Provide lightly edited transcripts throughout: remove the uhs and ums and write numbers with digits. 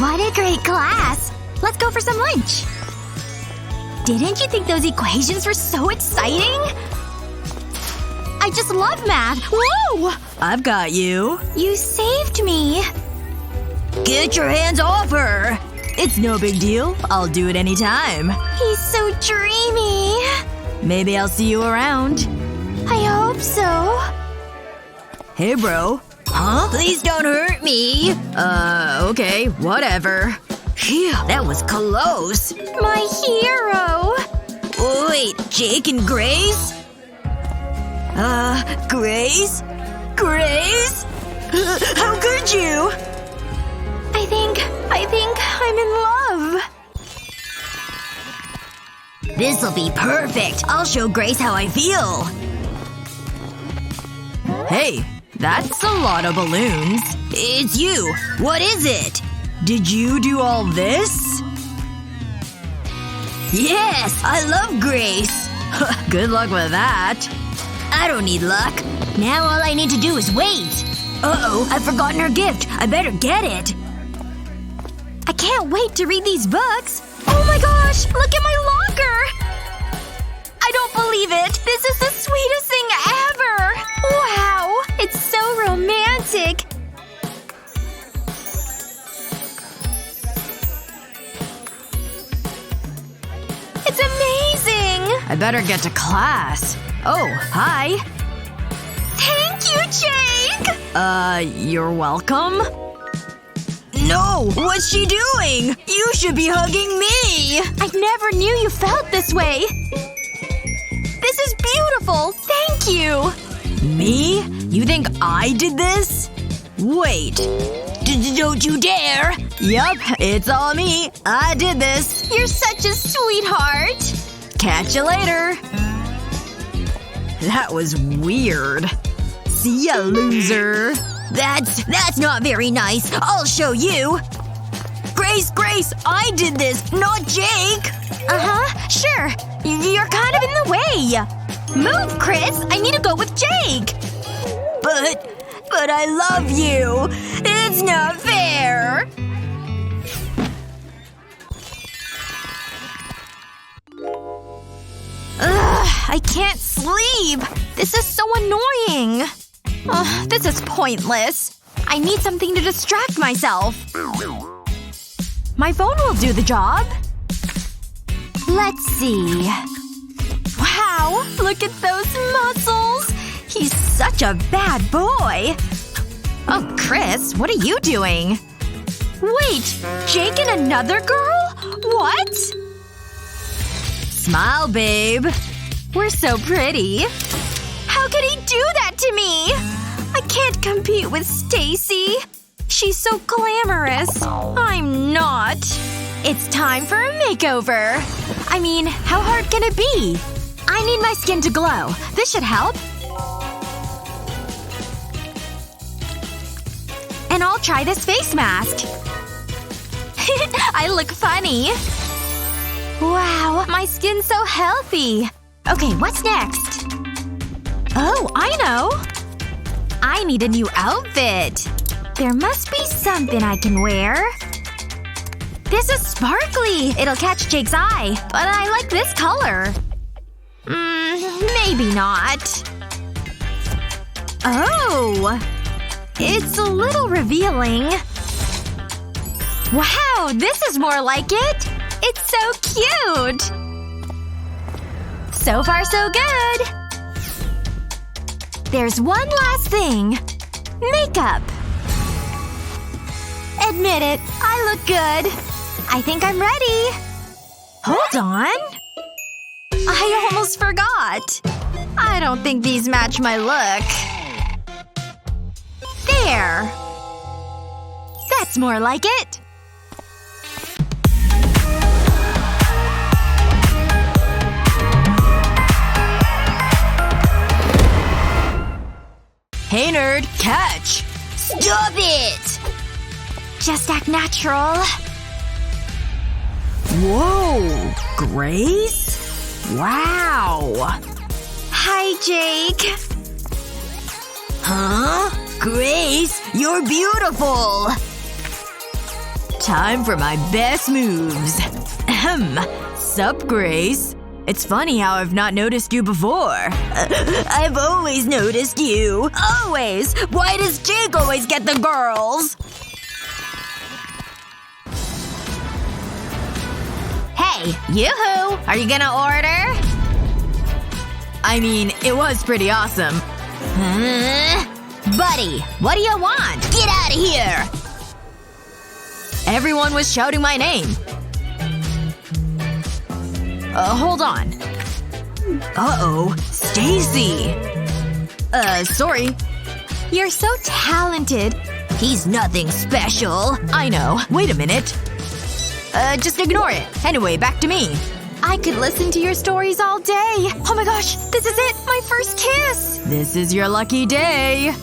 What a great class! Let's go for some lunch. Didn't you think those equations were so exciting? I just love math. Whoa! I've got you. You saved me. Get your hands off her! It's no big deal. I'll do it anytime. He's so dreamy. Maybe I'll see you around. I hope so. Hey, bro. Huh? Please don't hurt me. Okay. Whatever. Phew, that was close. My hero. Wait, Jake and Grace? Grace? Grace? How could you? I think I'm in love. This'll be perfect. I'll show Grace how I feel. Hey, that's a lot of balloons. It's you. What is it? Did you do all this? Yes, I love Grace. Good luck with that. I don't need luck. Now all I need to do is wait. Uh-oh, I've forgotten her gift. I better get it. I can't wait to read these books. Oh my gosh! Look at my locker! I don't believe it! This is the sweetest thing ever! Wow! It's so romantic! It's amazing! I better get to class. Oh, hi. Thank you, Jake! You're welcome? No! What's she doing? You should be hugging me! I never knew you felt this way! This is beautiful! Thank you! Me? You think I did this? Wait. Don't you dare! Yup, it's all me. I did this. You're such a sweetheart! Catch you later. That was weird. See ya, loser. That's not very nice. I'll show you. Grace, I did this, not Jake. Uh-huh, sure. You're kind of in the way. Move, Chris! I need to go with Jake! But I love you. It's not fair. Ugh, I can't sleep. This is so annoying. Ugh, this is pointless. I need something to distract myself. My phone will do the job. Let's see. Wow, look at those muscles! He's such a bad boy. Oh, Chris, what are you doing? Wait, Jake and another girl? What? Smile, babe. We're so pretty. How could he do that to me? I can't compete with Stacy. She's so glamorous. I'm not. It's time for a makeover. I mean, how hard can it be? I need my skin to glow. This should help. And I'll try this face mask. I look funny. Wow, my skin's so healthy. Okay, what's next? Oh, I know. I need a new outfit. There must be something I can wear. This is sparkly. It'll catch Jake's eye. But I like this color. Maybe not. Oh. It's a little revealing. Wow, this is more like it. It's so cute. So far so good. There's one last thing. Makeup. Admit it, I look good. I think I'm ready. Hold on. I almost forgot. I don't think these match my look. There. That's more like it. Hey, nerd. Catch! Stop it! Just act natural. Whoa. Grace? Wow. Hi, Jake. Huh? Grace, you're beautiful. Time for my best moves. Ahem. Sup, Grace? It's funny how I've not noticed you before. I've always noticed you. Always! Why does Jake always get the girls? Hey, yoo-hoo! Are you gonna order? I mean, it was pretty awesome. Buddy, what do you want? Get out of here! Everyone was shouting my name. Hold on. Uh-oh. Stacy! Sorry. You're so talented. He's nothing special. I know. Wait a minute. Just ignore it. Anyway, back to me. I could listen to your stories all day. Oh my gosh, this is it! My first kiss! This is your lucky day.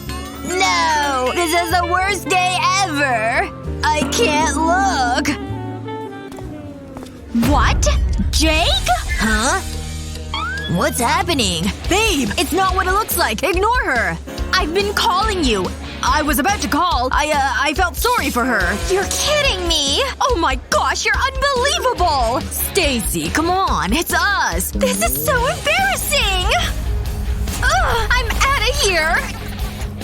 No! This is the worst day ever! I can't look. What? Jake? Huh? What's happening? Babe, it's not what it looks like. Ignore her. I've been calling you. I was about to call. I felt sorry for her. You're kidding me! Oh my gosh, you're unbelievable! Stacy, come on. It's us. This is so embarrassing! Ugh, I'm outta here!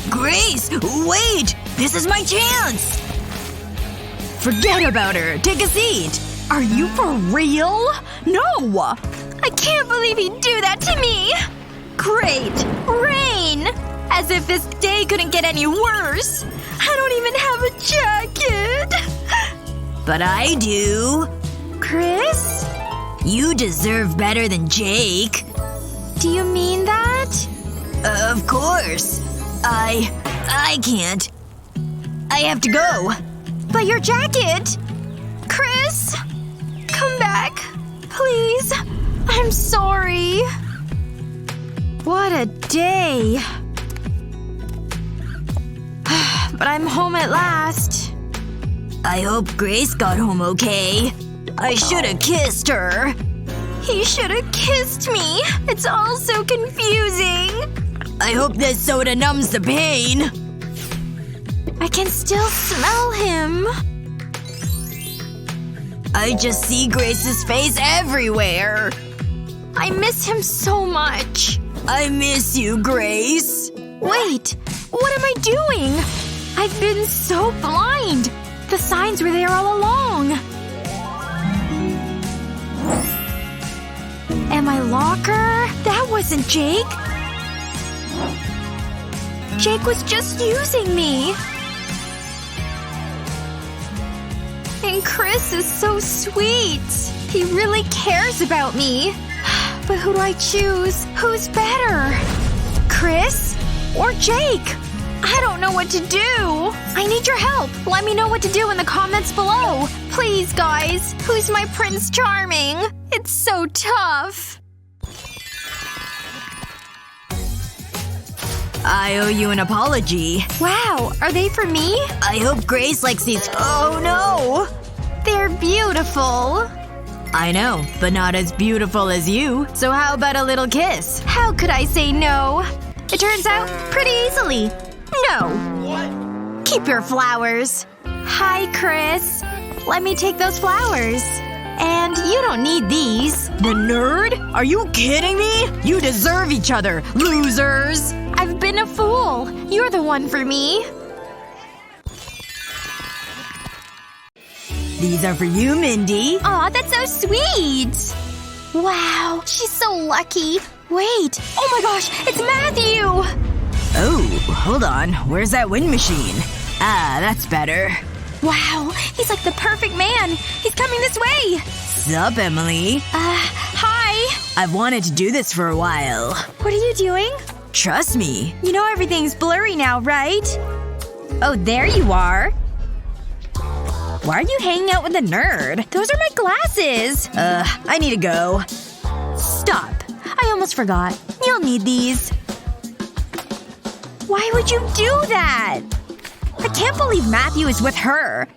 Grace, wait! This is my chance! Forget about her. Take a seat. Are you for real? No! I can't believe he'd do that to me! Great! Rain! As if this day couldn't get any worse! I don't even have a jacket! But I do. Chris? You deserve better than Jake. Do you mean that? Of course. I can't. I have to go. But your jacket! Chris? Come back. Please. I'm sorry. What a day. But I'm home at last. I hope Grace got home okay. I should've kissed her. He should've kissed me. It's all so confusing. I hope this soda numbs the pain. I can still smell him. I just see Grace's face everywhere. I miss him so much. I miss you, Grace. Wait. What am I doing? I've been so blind. The signs were there all along. And my locker? That wasn't Jake. Jake was just using me. And Chris is so sweet. He really cares about me. But who do I choose? Who's better? Chris? Or Jake? I don't know what to do. I need your help. Let me know what to do in the comments below. Please, guys. Who's my Prince Charming? It's so tough. I owe you an apology. Wow. Are they for me? I hope Grace likes these. Oh no! They're beautiful. I know, but not as beautiful as you. So how about a little kiss? How could I say no? It turns out pretty easily. No. What? Keep your flowers. Hi, Chris. Let me take those flowers. And you don't need these. The nerd? Are you kidding me? You deserve each other, losers! I've been a fool. You're the one for me. These are for you, Mindy. Aw, that's so sweet. Wow, she's so lucky. Wait. Oh my gosh, it's Matthew! Oh, hold on. Where's that wind machine? Ah, that's better. Wow, he's like the perfect man. He's coming this way. Sup, Emily? Hi. I've wanted to do this for a while. What are you doing? Trust me. You know everything's blurry now, right? Oh, there you are. Why are you hanging out with a nerd? Those are my glasses. I need to go. Stop. I almost forgot. You'll need these. Why would you do that? I can't believe Matthew is with her.